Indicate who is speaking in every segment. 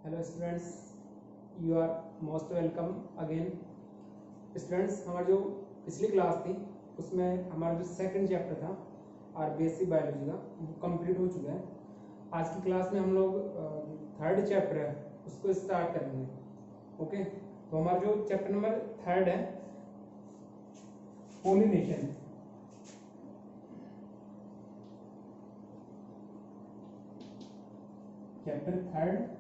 Speaker 1: Hello students, you are most welcome again. Students, हमारी जो पिछली क्लास थी उसमें हमारा जो सेकंड चैप्टर था आरबीएससी बायोलॉजी का वो कंप्लीट हो चुका है। आज की क्लास में हम लोग थर्ड चैप्टर है उसको स्टार्ट करेंगे। ओके, तो हमारा जो चैप्टर नंबर थर्ड है pollination. Chapter third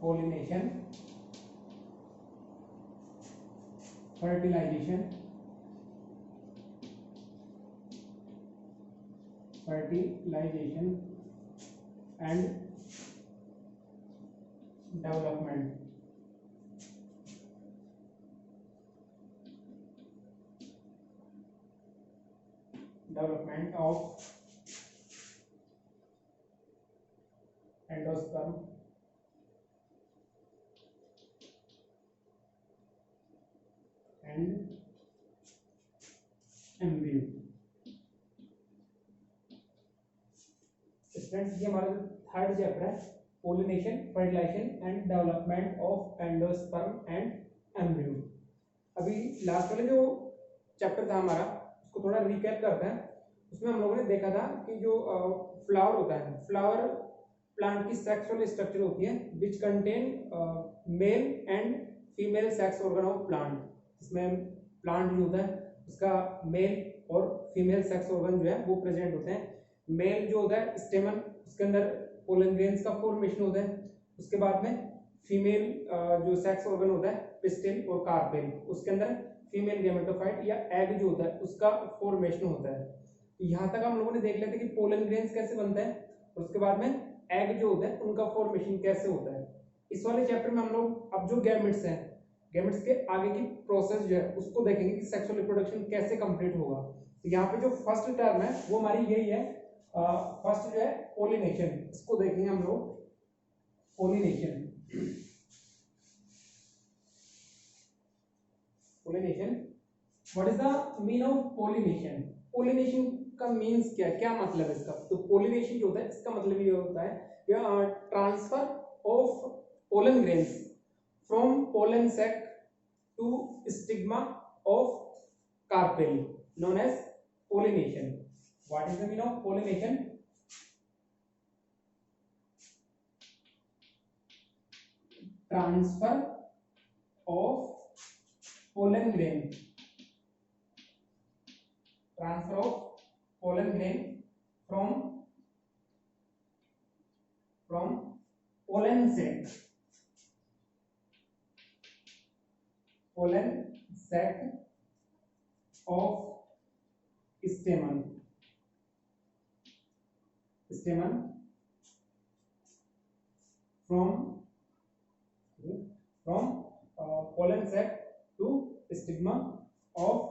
Speaker 1: pollination, fertilization and development of endosperm and embryo। Students, ये हमारा जो थर्ड चैप्टर है pollination, fertilization and development of endosperm and embryo. अभी लास्ट वाले जो चैप्टर था हमारा उसको थोड़ा रिकैप करते हैं। उसमें हम लोगों ने देखा था कि जो फ्लावर होता है, फ्लावर प्लांट की सेक्सुअल स्ट्रक्चर होती है which contain male and female sex organ of plant. इसमें प्लांट जो होता है उसका मेल और फीमेल सेक्स ऑर्गन जो है वो प्रेजेंट होते हैं। मेल जो होता है स्टेमन, उसके अंदर पोलन ग्रेन्स का फॉर्मेशन होता है। उसके बाद में फीमेल जो सेक्स ऑर्गन होता है पिस्टिल और कार्पेल, उसके अंदर फीमेल गैमेटोफाइट या एग जो होता है उसका फॉर्मेशन होता है। यहाँ तक हम लोगों ने देख लेते कि पोलन ग्रेन्स कैसे बनते हैं और उसके बाद में एग जो होता है उनका फॉर्मेशन कैसे होता है। इस वाले चैप्टर में हम लोग अब जो गैमेट्स हैं, गैमेट्स के आगे की प्रोसेस जो है उसको देखेंगे कि सेक्सुअल रिप्रोडक्शन कैसे कंप्लीट होगा। तो यहाँ पे जो फर्स्ट टर्म है वो हमारी यही है, फर्स्ट जो है पोलिनेशन, इसको देखेंगे हम लोग। Pollination pollination what is the mean of pollination? Pollination का मीन्स क्या है, क्या मतलब है इसका? तो पोलिनेशन जो होता है इसका मतलब ये होता है transfer of pollen grains from pollen sac to stigma of carpel known as pollination. What is the meaning of pollination? Transfer of pollen grain, transfer of pollen grain from pollen sac of stamen from pollen sac to stigma of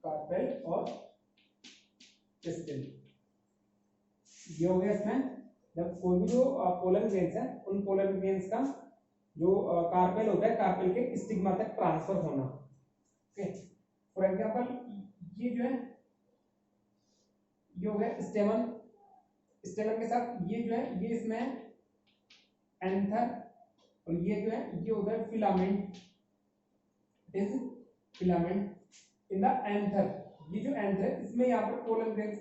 Speaker 1: carpel और pistil. ये हो गया इसमें जब कोई भी जो pollen grains है उन पोलन ग्रेन्स का जो कार्पेल होता है, कार्पेल के स्टिग्मा तक ट्रांसफर होना। ओके, फॉर एग्जांपल ये जो है ये हो गया स्टेमन, स्टेमन के साथ ये जो है ये इसमें एंथर और ये जो है ये होता है filament, it is filament in the anther. ये जो एंथर है इसमें यहाँ पर पोलन ग्रेन्स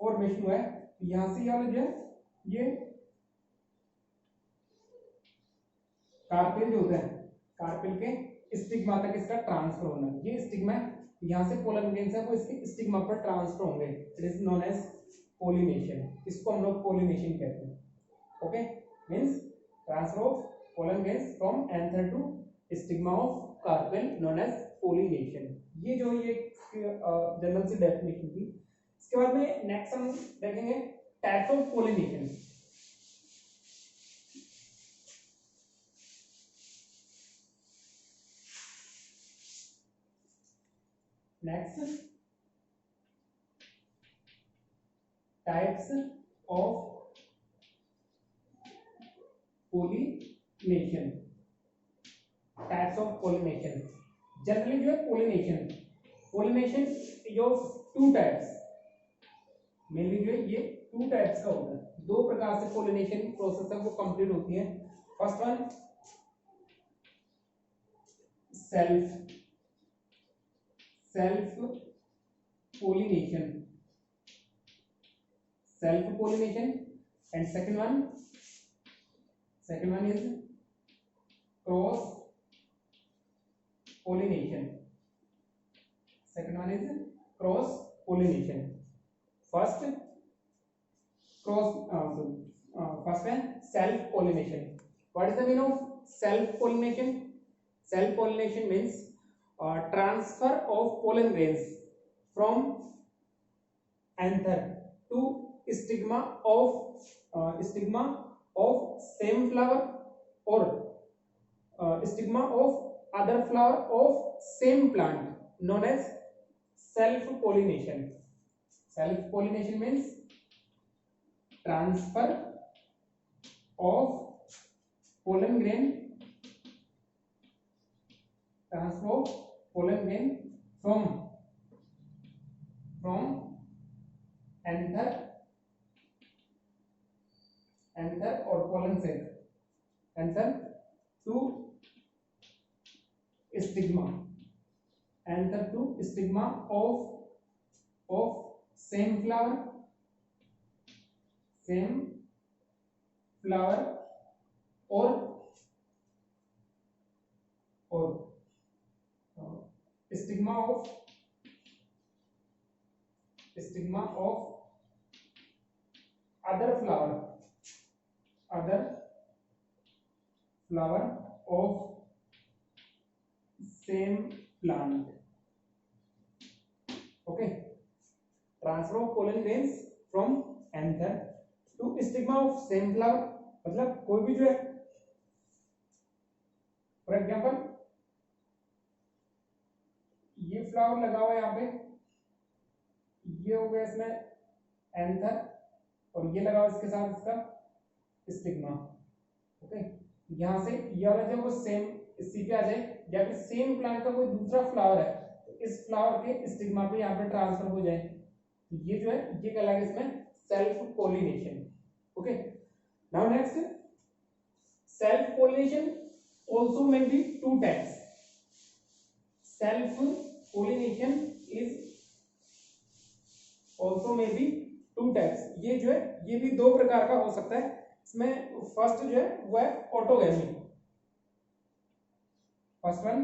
Speaker 1: फॉर्मेशन हुआ है। यहां से वाला जो है ये कार्पेल जो होता है, कार्पेल के स्टिग्मा तक इसका ट्रांसफर होना। ये स्टिग्मा यहां से पोलन ग्रेन्स है वो इसके स्टिग्मा पर ट्रांसफर होंगे। It is known as pollination, इसको हम लोग पोलिनेशन कहते हैं। Okay, means transfer of pollen grains from anther to stigma of carpel known as pollination. ये जो ये जनरल सी डेफिनेशन थी। इसके बाद में नेक्स्ट हम देखेंगे types of pollination. Next types of pollination, types of pollination. Generally जो है पोलिनेशन जो टू टाइप्स, मेनली जो है ये टू टाइप्स का होता है, दो प्रकार से पोलिनेशन प्रोसेस है वो कंप्लीट होती है। First one self pollination and second one is cross pollination. First है self pollination. What is the meaning of self pollination? Self pollination means transfer of pollen grains from anther to stigma of same flower or stigma of other flower of same plant, known as self pollination. Self pollination means transfer of pollen grain from anther or pollen sac, anther to stigma of same flower or stigma of other flower of same plant. Okay, transfer of pollen grains from anther to stigma of same flower, मतलब कोई भी जो है, for example ये flower लगा हुआ है यहाँ पे, ये हो गया इसमें एंथर और ये लगा हुआ इसके साथ इसका स्टिग्मा। ओके, यहाँ से ये वाला जब वो सेम इसी पे आ जाए, या फिर सेम प्लांट का कोई दूसरा फ्लावर है तो इस फ्लावर के स्टिग्मा पे यहाँ पे ट्रांसफर हो जाए, तो ये जो है ये कहलाएगा इसमें self pollination. Okay, now next, self pollination also may be two types. Self pollination is also may be two types. ये जो है ये भी दो प्रकार का हो सकता है। इसमें फर्स्ट जो है वो है autogamy. First one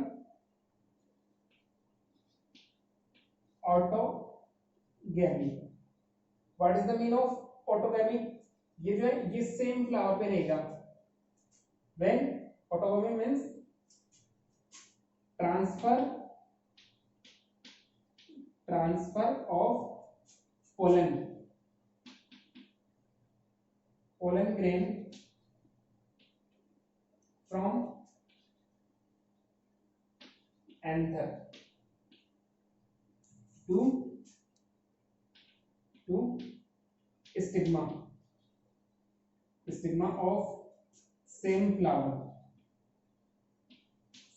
Speaker 1: autogamy. What is the mean of autogamy? ये जो है ये सेम फ्लावर पे रहेगा। When autogamy means transfer of pollen grain from anther to stigma of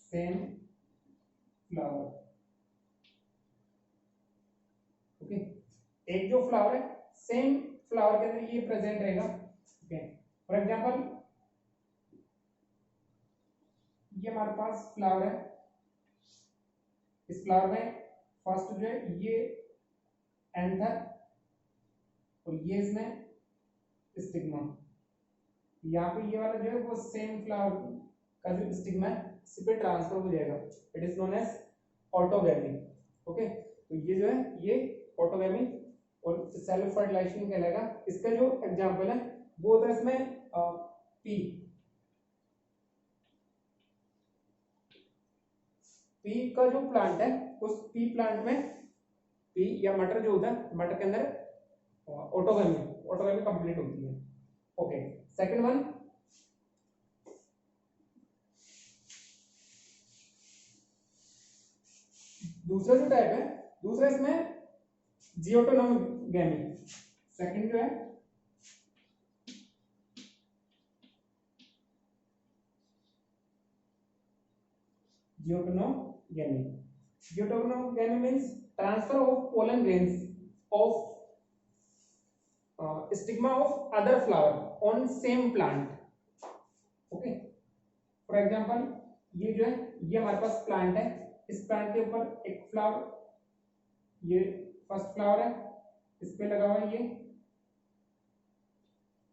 Speaker 1: same flower। Okay, एक जो फ्लावर है सेम फ्लावर के अंदर ये प्रेजेंट रहेगा। ओके, फॉर एग्जांपल ये हमारे पास फ्लावर है, इस फ्लावर में फर्स्ट जो है ये एंथर और ये इसमें स्टिग्मा। यहाँ पे ये वाला जो है वो सेम फ्लावर का जो स्टिग्मा है इस पे ट्रांसफर हो जाएगा। It is known as autogamy. Okay, तो ये जो है ये ऑटोगैमी और सेल्फ फर्टिलाइजेशन कहलाएगा। इसका जो एग्जांपल है वो होता है इसमें पी का जो प्लांट है उस पी प्लांट में पी या मटर जो होता है, मटर के अंदर ऑटोगैमी कंप्लीट होती है। ओके, सेकंड वन दूसरा जो टाइप है, दूसरा इसमें जियोटोनोगैमी। सेकंड जो है geitonogamy. Geitonogamy means transfer of pollen grains of stigma of other flower on same plant. Okay, for example ये जो है ये हमारे पास प्लांट है, इस प्लांट के ऊपर एक फ्लावर, ये फर्स्ट फ्लावर है, इस पे लगा हुआ है ये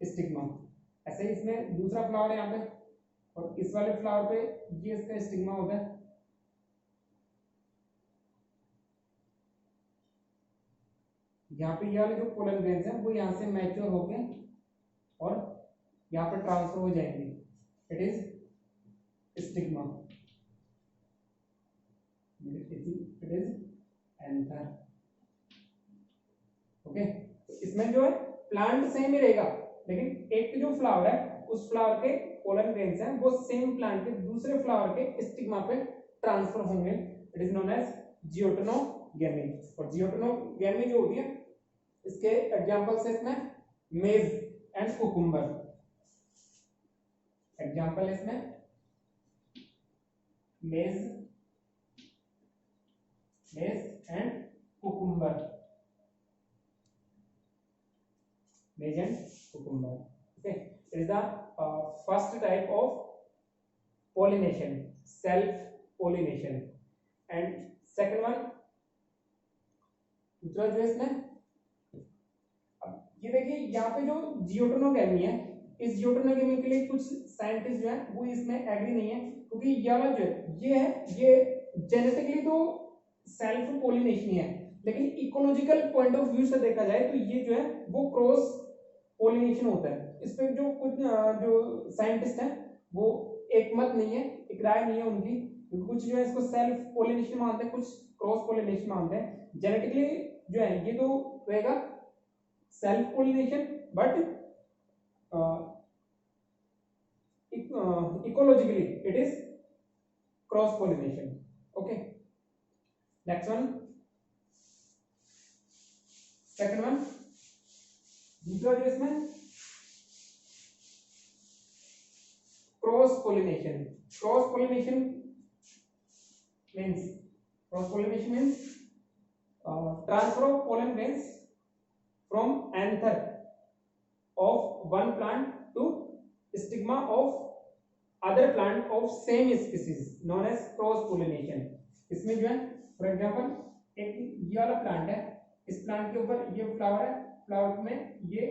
Speaker 1: स्टिग्मा. ऐसे ही इसमें दूसरा फ्लावर है यहाँ पे, और इस वाले फ्लावर पे ये इसका स्टिग्मा होता है. यहाँ पे ये वाले जो पोलन ग्रेन्स हैं वो यहाँ से मैच्योर होके और यहाँ पे ट्रांसफर हो जाएंगे. It is stigma, it is anther. Okay, इसमें जो है प्लांट सेम ही रहेगा, लेकिन एक जो फ्लावर है उस फ्लावर के पोलन ग्रेन्स हैं वो सेम प्लांट के दूसरे फ्लावर के स्टिग्मा पे ट्रांसफर होंगे. It is known as geitonogamy. और जियोटोनोगेमी जो होती है इसके एग्जांपल्स है इसमें मेज एंड कुकुम्बर. एग्जांपल है इसमें मेज एंड कुकुम्बर. मेज and cucumber. Okay, it is the first type of pollination, self pollination. And second one, दूसरा जो है इसमें, ये देखिए यहाँ पे जो जियोटोनोगेमी है, इस जियोटोनोगेमी के लिए कुछ साइंटिस्ट जो है वो इसमें एग्री नहीं है, क्योंकि ये वाला जो है ये जेनेटिकली तो सेल्फ पोलिनेशन है, लेकिन इकोलॉजिकल पॉइंट ऑफ व्यू से देखा जाए तो ये जो है वो क्रॉस पोलिनेशन होता है. इस पे जो कुछ जो साइंटिस्ट हैं वो एक मत नहीं है, एक राय नहीं है उनकी. कुछ जो है इसको सेल्फ पोलिनेशन मानते हैं, कुछ क्रॉस पोलिनेशन मानते हैं. जेनेटिकली जो है ये तो रहेगा self pollination, but ecologically it is cross pollination. Okay, next one, second one, दूसरा जो इसमें cross pollination. Cross pollination means transfer of pollen grains from anther of one plant to stigma of other plant of same species, known as cross pollination. इसमें जो है for example एक ये वाला plant है, इस प्लांट के ऊपर ये फ्लावर है, फ्लावर में ये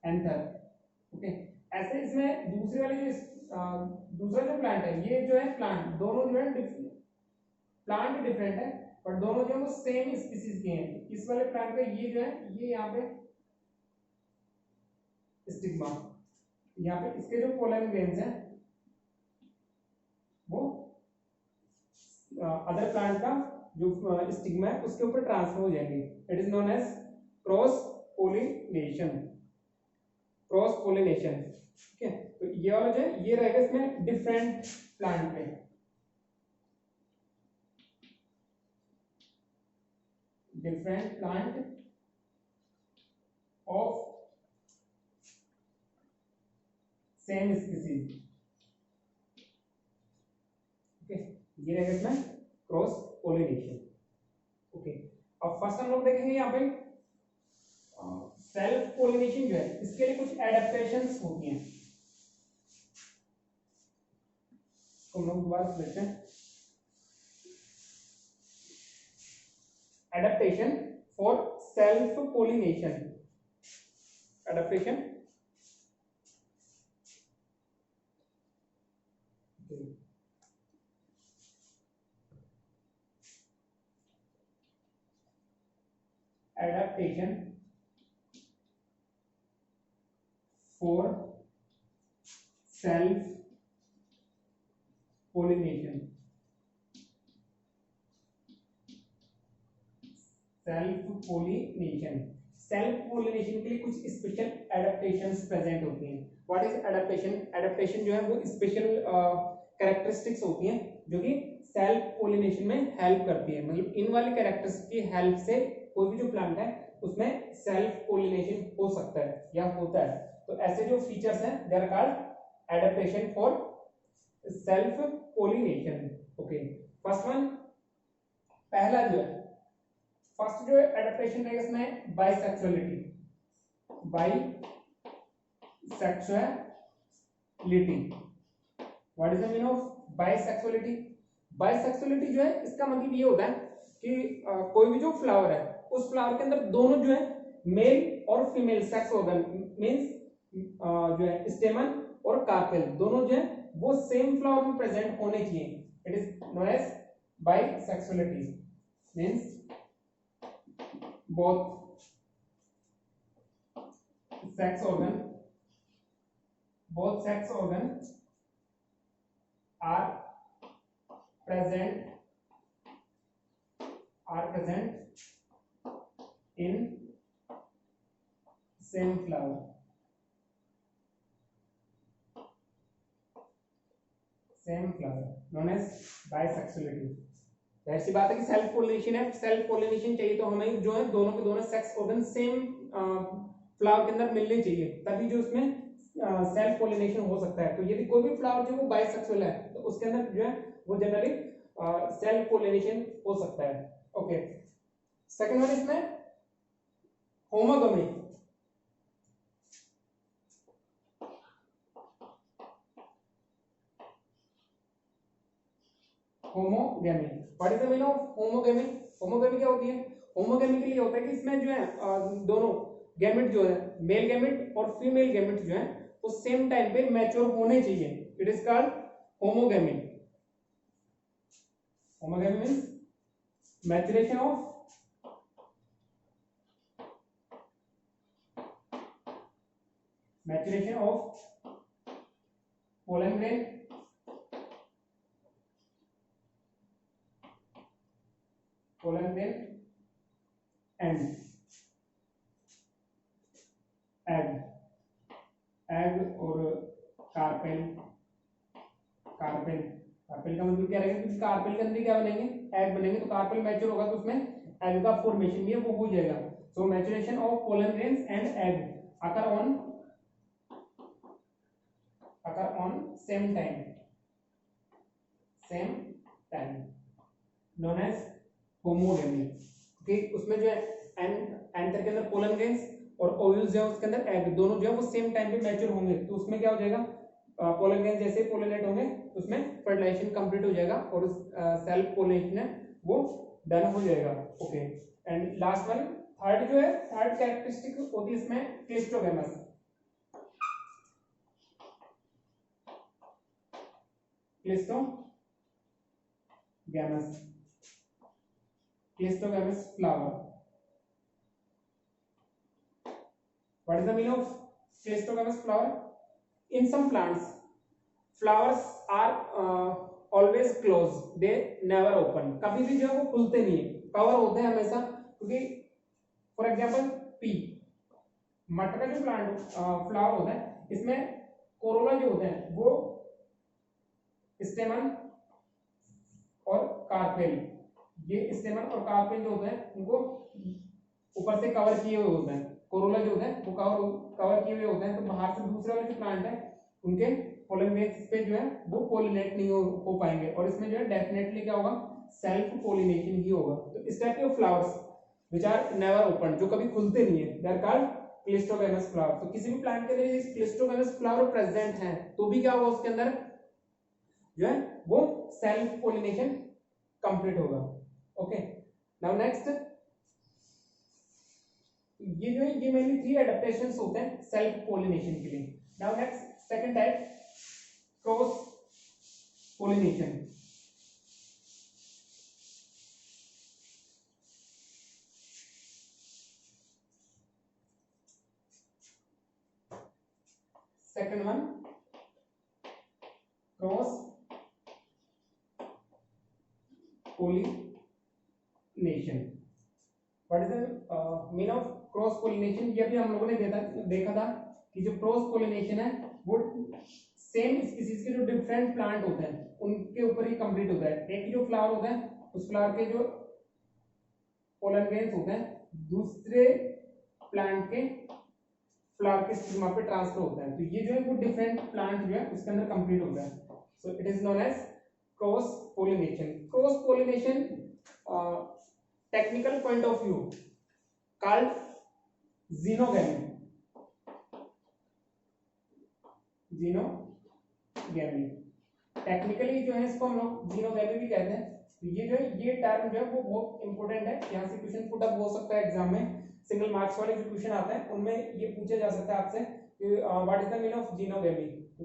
Speaker 1: एंथर. ओके, ऐसे इसमें दूसरे वाले जो दूसरा जो प्लांट है, ये जो है प्लांट दोनों जो है प्लांट डिफरेंट है पर दोनों जो है वो सेम स्पीसीज के हैं. इस वाले प्लांट का ये जो है ये यहाँ पे स्टिग्मा, यहाँ पे इसके जो पोलन ग्रेन्स हैं वो अदर प्लांट का जो स्टिग्मा है उसके ऊपर ट्रांसफर हो जाएंगे. It is known as cross pollination. Cross pollination. ठीक है, तो ये वाला जो है ये रहेगा इसमें डिफरेंट प्लांट पे. different plant of same species. Okay, ये रहेगा इसमें क्रॉस पोलिनेशन. ओके, अब फर्स्ट हम लोग देखेंगे यहाँ पे सेल्फ पोलिनेशन जो है इसके लिए कुछ एडेप्टेशंस होती हैं. तो हम लोग दोबारा देखते हैं. Adaptation for self pollination. Adaptation. Okay. Adaptation for self pollination. Self pollination. Self pollination के लिए कुछ स्पेशल एडेप्टेशंस प्रेजेंट होती हैं. What is adaptation? एडेप्टेशन जो है वो स्पेशल कैरेक्टरिस्टिक्स होती हैं जो कि सेल्फ पोलिनेशन में हेल्प करती है. मतलब इन वाले कैरेक्टर्स की हेल्प से कोई भी जो प्लांट है उसमें सेल्फ पोलिनेशन हो सकता है या होता है. तो ऐसे जो फीचर्स हैं they are called adaptation for self pollination. Okay, first one, पहला जो है, फर्स्ट जो है एडेप्टेशन रहेगा इसमें bisexuality, bisexuality. What is the meaning of bisexuality? Bisexuality जो है इसका मतलब ये होता है कि कोई भी जो फ्लावर है उस फ्लावर के अंदर दोनों जो है मेल और फीमेल सेक्स ऑर्गन मींस जो है स्टेमन और कार्पेल दोनों जो है वो सेम फ्लावर में प्रेजेंट होने चाहिए। It is known as bisexuality, means both sex organs are present in same flower, known as bisexuality। ऐसी बात है कि सेल्फ पोलिनेशन है, सेल्फ पोलिनेशन चाहिए तो हमें जो है दोनों के दोनों सेक्स ऑर्गन सेम फ्लावर के अंदर मिलने चाहिए, तभी जो उसमें सेल्फ पोलिनेशन हो सकता है। तो यदि कोई भी फ्लावर जो वो बाइसेक्सुअल है तो उसके अंदर जो है वो जनरली सेल्फ पोलिनेशन हो सकता है। ओके, सेकंड वन इसमें homogamy. Homogamy, what is the meaning of homogamy? Homogamy क्या होती है? होमोगेमी के लिए होता है कि इसमें जो है दोनों गैमेट जो है मेल गैमेट और फीमेल गैमेट जो है वो सेम टाइम पे मैच्योर होने चाहिए। It is called homogamy. Homogamy means maturation of pollen grain and egg और कार्पेल। कार्पेल का मतलब क्या रहेगा? क्योंकि कार्पेल के अंदर क्या बनेंगे? एग बनेंगे। तो कार्पेल मैच्योर होगा तो उसमें एग का फॉर्मेशन भी है वो हो जाएगा। So maturation of pollen grains and egg occur on same time known as homogamy. Okay, उसमें जो है एंथर के अंदर पोलन ग्रेन्स और ओव्यूल्स जो है उसके अंदर एग दोनों जो है वो सेम टाइम पे मैच्योर होंगे। तो उसमें क्या हो जाएगा? पोलन ग्रेन्स जैसे पोलिनेट होंगे उसमें फर्टिलाइजेशन कंप्लीट हो जाएगा और उस सेल्फ पोलिनेशन है वो डन हो जाएगा। Okay, and last one, third जो है, थर्ड कैरेक्टरिस्टिक होती है इसमें cleistogamous. Clistogamous flower. What is the meaning of clistogamous flower? In some plants, flowers are always closed. They never open. कभी भी जो है वो खुलते नहीं है, कवर होते हैं हमेशा। क्योंकि फॉर एग्जाम्पल पी, मटर का जो प्लांट फ्लावर होता है इसमें कोरोला जो होते हैं वो स्टेमन और कार्पेल, ये स्टेमन और कार्पेल जो होते हैं उनको ऊपर से कवर किए हुए होते हैं। कोरोला जो होता है वो कवर किए हुए होते हैं। तो बाहर से दूसरे वाले जो प्लांट है उनके पोलन ग्रेन्स पे जो है वो पोलिनेट नहीं हो पाएंगे और इसमें जो है डेफिनेटली क्या होगा? सेल्फ पोलिनेशन ही होगा। तो इस टाइप के flowers which are never open, जो कभी खुलते नहीं है, they are called cleistogamous flower. तो किसी भी प्लांट के अंदर ये क्लिस्टोगैमस फ्लावर प्रेजेंट है तो भी क्या होगा? उसके अंदर जो है वो सेल्फ पोलिनेशन कंप्लीट होगा। ओके, नाउ नेक्स्ट, ये जो है ये मेनली 3 एडेप्टेशंस होते हैं सेल्फ पोलिनेशन के लिए। Now next, second type, cross pollination. Second one, cross pollination. What is the mean of cross pollination? ये भी हम लोगों ने देखा था कि जो क्रॉस पोलिनेशन है वो सेम स्पीसीज के जो डिफरेंट प्लांट होते हैं उनके ऊपर ही कंप्लीट होता है। एक जो फ्लावर होता है उस फ्लावर के जो पोलन ग्रेन्स होते हैं दूसरे प्लांट के फ्लावर के स्टिग्मा पे ट्रांसफर होता है। तो ये जो है वो डिफरेंट प्लांट जो है उसके अंदर कंप्लीट होता है। So it is known as cross pollination. Cross pollination, technical point of view, called xenogamy. Xenogamy, technically जो है इसको हम लोग जीनोगैमी भी कहते हैं। तो ये जो है ये टर्म जो है वो बहुत इंपॉर्टेंट है, यहाँ से क्वेश्चन पुट अप हो सकता है एग्जाम में, सिंगल मार्क्स वाले जो क्वेश्चन आते हैं उनमें ये पूछा जा सकता है आपसे कि what is the meaning of xenogamy. तो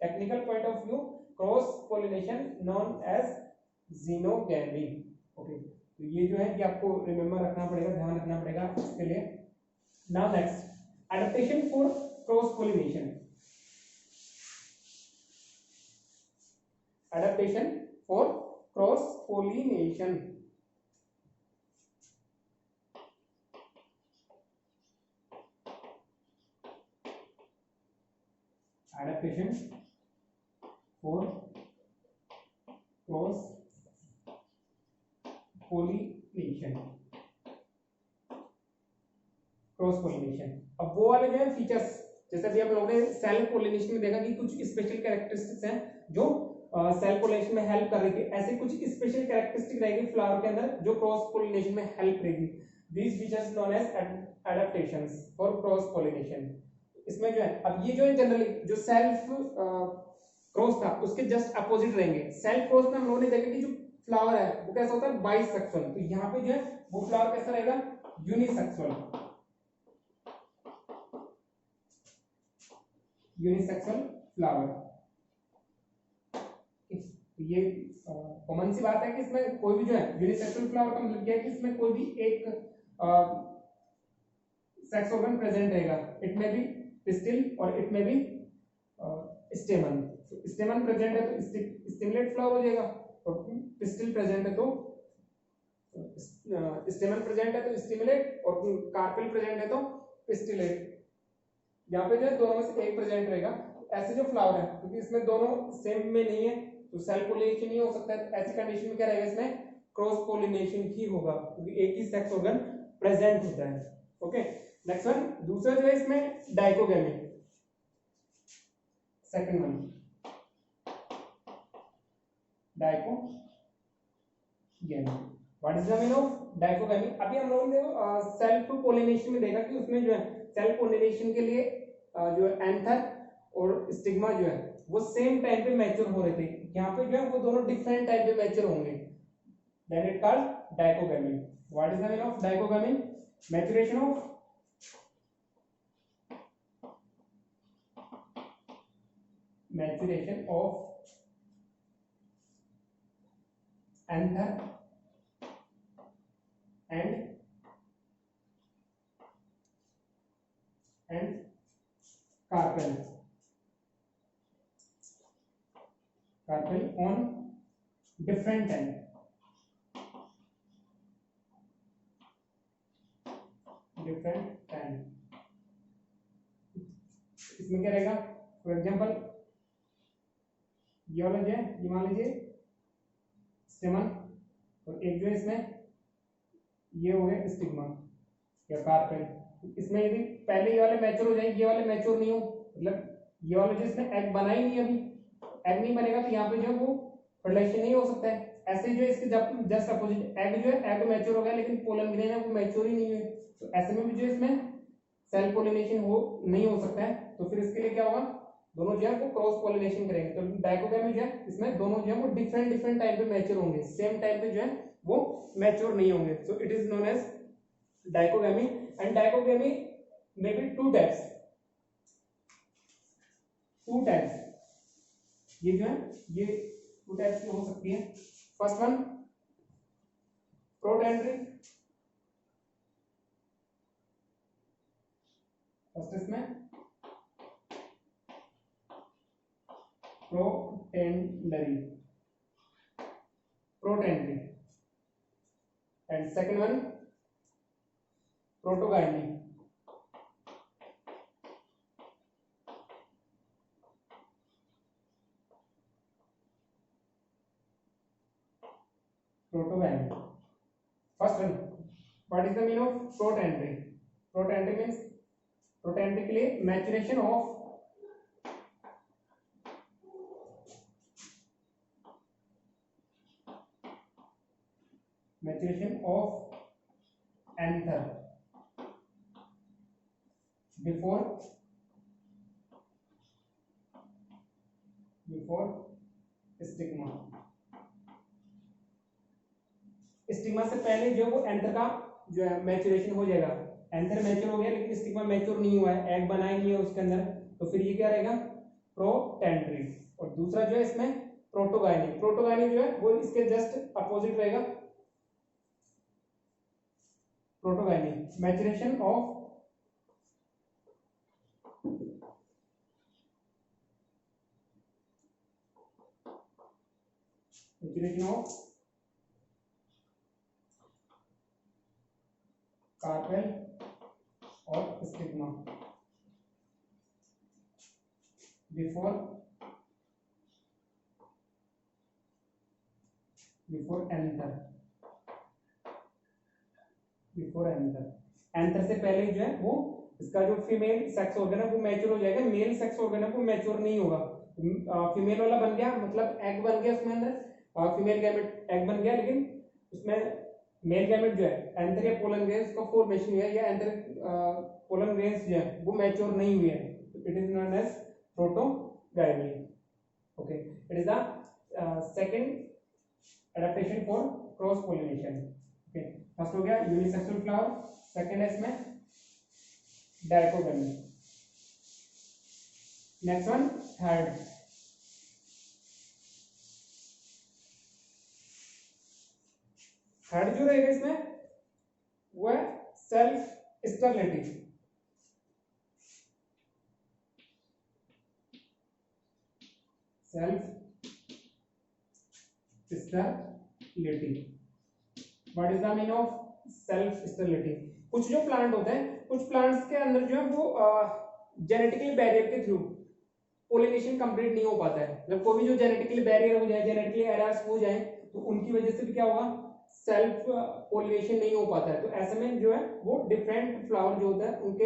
Speaker 1: technical point of view, cross pollination known as xenogamy. Okay, तो ये जो है कि आपको रिमेंबर रखना पड़ेगा, ध्यान रखना पड़ेगा इसके लिए। Now next, adaptation for cross pollination. Adaptation for cross pollination. Adaptation for cross pollination. Cross pollination, अब वो वाले जो है फीचर्स, जैसे अभी हम लोगों ने सेल्फ पोलिनेशन में देखा कि कुछ स्पेशल कैरेक्टरिस्टिक्स हैं जो सेल्फ पोलिनेशन में हेल्प कर रही थी, ऐसे कुछ स्पेशल कैरेक्टरिस्टिक रहेगी फ्लावर के अंदर जो क्रॉस पोलिनेशन में हेल्प करेगी। These features known as adaptations for cross pollination. इसमें जो है, अब ये जो है जनरली जो सेल्फ क्रॉस था उसके जस्ट अपोजिट रहेंगे। सेल्फ क्रॉस में हम लोगों ने देखा कि जो फ्लावर है वो कैसा होता है, बाइसेक्सुअल। तो यहाँ पे जो है वो फ्लावर कैसा रहेगा, यूनिसेक्सुअल। Unisexual flower. ये कॉमन सी बात है कि इसमें कोई भी जो है यूनिसेक्सुअल फ्लावर का मतलब क्या है कि इसमें कोई भी एक सेक्स ऑर्गन प्रेजेंट रहेगा। इट में भी पिस्टिल और इट में भी स्टेमन। स्टेमन प्रेजेंट है तो स्टिमुलेट फ्लावर हो जाएगा, और पिस्टिल प्रेजेंट है तो स्टेमन प्रेजेंट है तो स्टिमुलेट, और कार्पेल प्रेजेंट है तो पिस्टिलेट। यहाँ पे जो है दोनों में से एक प्रेजेंट रहेगा। ऐसे जो फ्लावर है क्योंकि इसमें दोनों सेम में नहीं है तो सेल्फ पोलिनेशन नहीं हो सकता है, ऐसी कंडीशन में क्या रहेगा, इसमें क्रॉस पोलिनेशन ही होगा क्योंकि एक ही सेक्स ऑर्गन प्रेजेंट होता है। ओके, नेक्स्ट वन, दूसरा जो है इसमें dichogamy. Second one dichogamy. What is the meaning of dichogamy? अभी हम लोगों ने सेल्फ पोलिनेशन में देखा कि उसमें जो है सेल्फ पोलिनेशन के लिए जो एंथर और स्टिग्मा जो है वो सेम टाइम पे मैच्योर हो रहे थे। यहाँ पे जो है वो दोनों डिफरेंट टाइम पे मैच्योर होंगे, then it called dichogamy. What is the meaning of dichogamy? Maturation of anther and carpel on different time। इसमें क्या रहेगा, फॉर एग्जांपल ये वाला जो है ये मान लीजिए स्टेमन, और एक जो है इसमें ये हो गया स्टिग्मा या कार्पेल। इसमें यदि पहले ये वाले मैच्योर हो जाए, ये वाले मैच्योर नहीं हो, मतलब ये वाले जो इसमें एग बना ही नहीं, अभी एग नहीं बनेगा तो यहाँ पे जो है वो फर्टिलाइजेशन नहीं हो सकता है। ऐसे जो है इसके जस्ट अपोजिट एग जो है एग मैच्योर हो गया लेकिन पोलन ग्रेन है वो मैच्योर ही नहीं है, तो ऐसे में भी जो इसमें सेल्फ पोलिनेशन हो नहीं हो सकता है। तो फिर इसके लिए क्या होगा, दोनों जो है वो क्रॉस पोलिनेशन करेंगे। तो डाइकोगैमी जो है इसमें दोनों जो है वो डिफरेंट टाइम पे मैच्योर होंगे, सेम टाइम पे जो है वो मैच्योर नहीं होंगे। So it is known as dichogamy. And dichogamy may be two types. ये जो है ये टू टाइप्स की हो सकती है। फर्स्ट वन प्रोटेंड्री, फर्स्ट इसमें protandry and second one protogyny. First one, what is the meaning of protentry? Protentry means protentry के लिए maturation of maturation of anther before stigma. Stigma से पहले जो वो एंथर का जो है मैच्योरेशन हो जाएगा, एंथर मैच्योर हो गया लेकिन स्टिग्मा मैच्योर नहीं हुआ है, एग बनाया नहीं है उसके अंदर, तो फिर ये क्या रहेगा, प्रोटेंड्री। और दूसरा जो है इसमें प्रोटोगाइनी, प्रोटोगाइनी जो है वो इसके जस्ट अपोजिट रहेगा, प्रोटोगाइनी मैच्योरेशन ऑफ कार्पेल और स्टिग्मा बिफोर एंथर एंथर से पहले जो है वो इसका जो फीमेल सेक्स ऑर्गन है वो मैच्योर हो जाएगा, मेल सेक्स ऑर्गन है वो मैच्योर नहीं होगा। फीमेल वाला बन गया मतलब एग बन गया उसमें अंदर, फीमेल गैमेट एग बन गया, लेकिन उसमें मेल गैमेट जो है एंथर या पोलन ग्रेन्स का फॉर्मेशन हुआ है, या एंथर पोलन ग्रेन्स जो है वो मैच्योर नहीं हुए हैं, it is known as protogyny. Okay, it is the second adaptation for cross pollination. Okay, first हो गया यूनिसेक्सुअल फ्लावर, सेकंड है इसमें dichogamy. Next one third, third जो रहेगा इसमें वो है self sterility. Self sterility, what is the meaning of self sterility? कुछ जो प्लांट होते हैं, कुछ प्लांट्स के अंदर जो है वो जेनेटिकली बैरियर के थ्रू पोलिनेशन कंप्लीट नहीं हो पाता है, जब कोई भी जो जेनेटिकली बैरियर हो जाए, जेनेटिकली एरर्स हो जाए, तो उनकी वजह से भी क्या होगा, सेल्फ पोलिनेशन नहीं हो पाता है। तो ऐसे में जो है वो डिफरेंट फ्लावर जो होता है उनके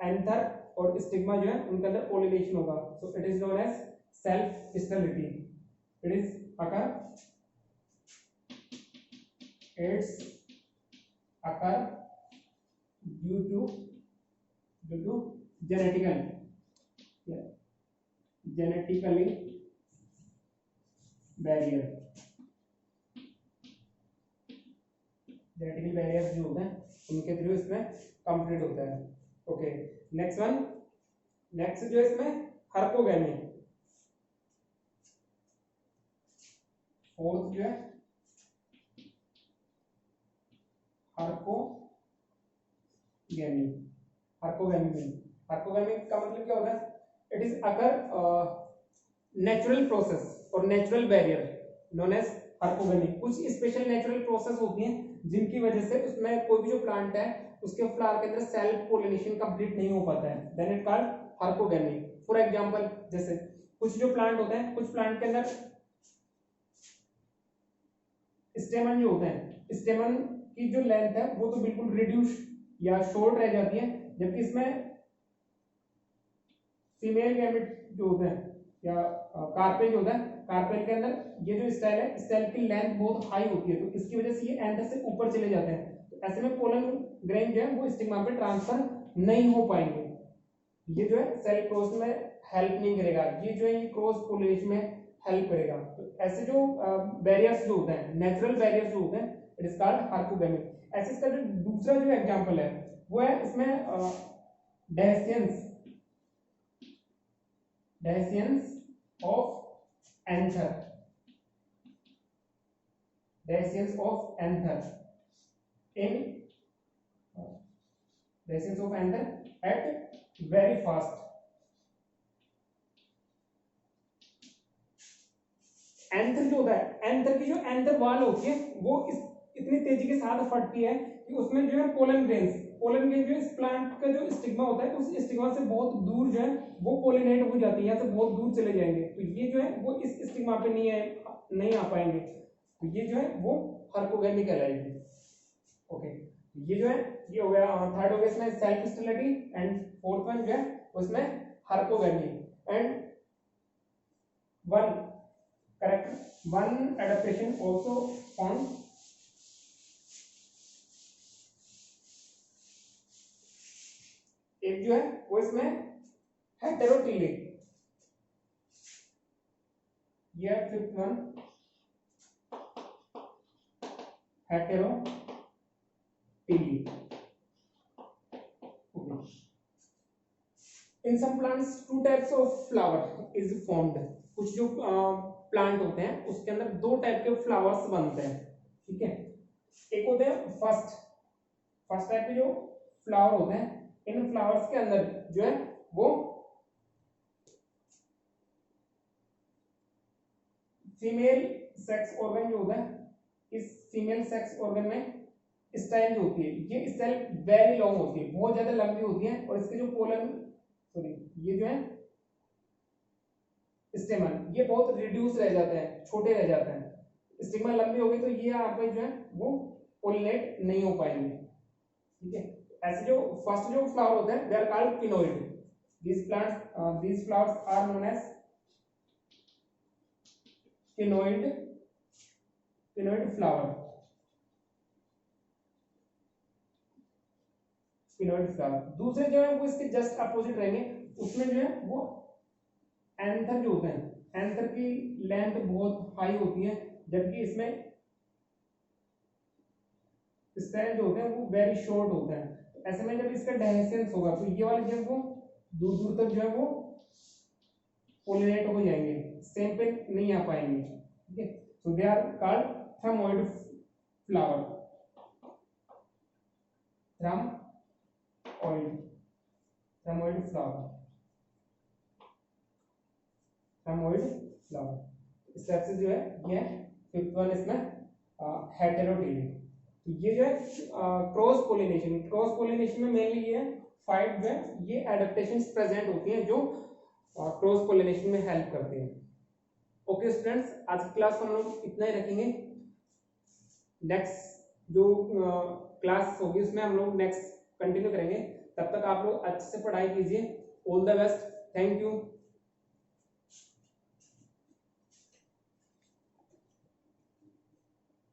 Speaker 1: एंथर और स्टिग्मा जो है उनके अंदर पोलिनेशन होगा, so it is known as self sterility. It is occur due to genetically barrier, genetical barriers जो होते हैं उनके थ्रू इसमें कंप्लीट होता है। ओके, नेक्स्ट वन, नेक्स्ट जो है इसमें हार्कोगैमी, फोर्थ जो है हार्कोगैमी। हार्कोगैमी का मतलब क्या होता है, it is occur natural process और नेचुरल बैरियर नोन एज हार्कोगैमी। कुछ स्पेशल नेचुरल प्रोसेस होती हैं जिनकी वजह से उसमें कोई भी जो प्लांट है उसके फ्लावर के अंदर सेल्फ पोलिनेशन कंप्लीट नहीं हो पाता है, then it called herkogamy. For example, जैसे कुछ जो प्लांट होते हैं, कुछ प्लांट के अंदर स्टेमन जो होते हैं, स्टेमन की जो लेंथ है वो तो बिल्कुल रिड्यूस या शॉर्ट रह जाती है, जबकि इसमें फीमेल गैमेट जो होते हैं या कार्पेल जो होता है, कार्पेल के अंदर ये जो स्टाइल है, स्टाइल की लेंथ बहुत हाई होती है, तो इसकी वजह से ये एंथर से ऊपर चले जाते हैं, तो ऐसे में पोलन ग्रेन जो है वो स्टिग्मा पे ट्रांसफर नहीं हो पाएंगे, ये जो है सेल क्रॉस में हेल्प नहीं करेगा, ये जो है ये क्रॉस पोलिनेशन में हेल्प करेगा। तो ऐसे जो बैरियर्स जो होते हैं, नेचुरल बैरियर्स जो होते हैं, इट इज कॉल्ड हार्कोगैमी। ऐसे इसका जो दूसरा जो एग्जांपल है वो है इसमें dehiscence of anther, dehiscence of anther in dehiscence of anther at very fast. Anther जो होता है, एंथर की जो एंथर वाल होती है वो इतनी तेजी के साथ फटती है कि उसमें जो है पोलन ग्रेन जो इस प्लांट का जो स्टिग्मा होता है उस स्टिग्मा से बहुत दूर जो है वो पोलिनेट हो जाती है, यहाँ से बहुत दूर चले जाएंगे, तो ये जो है वो इस स्टिग्मा पे नहीं आ पाएंगे, तो ये जो है वो हार्कोगैमी कहलाएगी। ओके, ये जो है ये हो गया, थर्ड हो गया इसमें self sterility, and fourth one जो है उसमें herkogamy. And one adaptation also found जो है वो इसमें हेटेरोटिली, ये fifth one heterostyly. In some plants two types of flower is formed. कुछ जो प्लांट होते हैं उसके अंदर दो टाइप के फ्लावर्स बनते हैं, ठीक है। एक होते हैं फर्स्ट टाइप के जो फ्लावर होते हैं, इन फ्लावर्स के अंदर जो है वो फीमेल सेक्स ऑर्गन जो होता है, इस फीमेल सेक्स ऑर्गन में स्टाइल जो होती है, ये स्टाइल वेरी लॉन्ग होती है, बहुत ज्यादा लंबी होती है, और इसके जो पोलन सॉरी ये जो है स्टेमन ये बहुत रिड्यूस रह जाते हैं, छोटे रह जाते हैं। स्टिग्मा लंबी हो गई तो ये यहाँ पे जो है वो पोलिनेट नहीं हो पाएंगे, ठीक है। ऐसे जो फर्स्ट जो फ्लावर होते हैं they are called pin eyed. these flowers are known as pin eyed flower, pin eyed flower. दूसरे जो है वो इसके जस्ट अपोजिट रहेंगे, उसमें जो है वो एंथर जो होते हैं, एंथर की लेंथ बहुत हाई होती है, जबकि इसमें स्टेम जो होते हैं वो वेरी शॉर्ट होते हैं। ऐसे में जब इसका डायसेंस होगा तो ये वाले जो है वो दूर दूर तक जो है वो पोलिनेट हो जाएंगे, स्टेम पे नहीं आ पाएंगे, ठीक है। So they are called thrum eyed flower, thrum eyed flower. इस टाइप से जो है ये फिफ्थ वन इसमें हेटेरोटिली। तो ये जो है क्रॉस पोलिनेशन में मेनली ये फाइव जो है ये एडेप्टेशंस प्रेजेंट होती हैं जो क्रॉस पोलिनेशन में हेल्प करते हैं। ओके स्टूडेंट्स, आज की क्लास हम लोग इतना ही रखेंगे। नेक्स्ट जो क्लास होगी उसमें हम लोग नेक्स्ट कंटिन्यू करेंगे। तब तक आप लोग अच्छे से पढ़ाई कीजिए। All the best, thank you.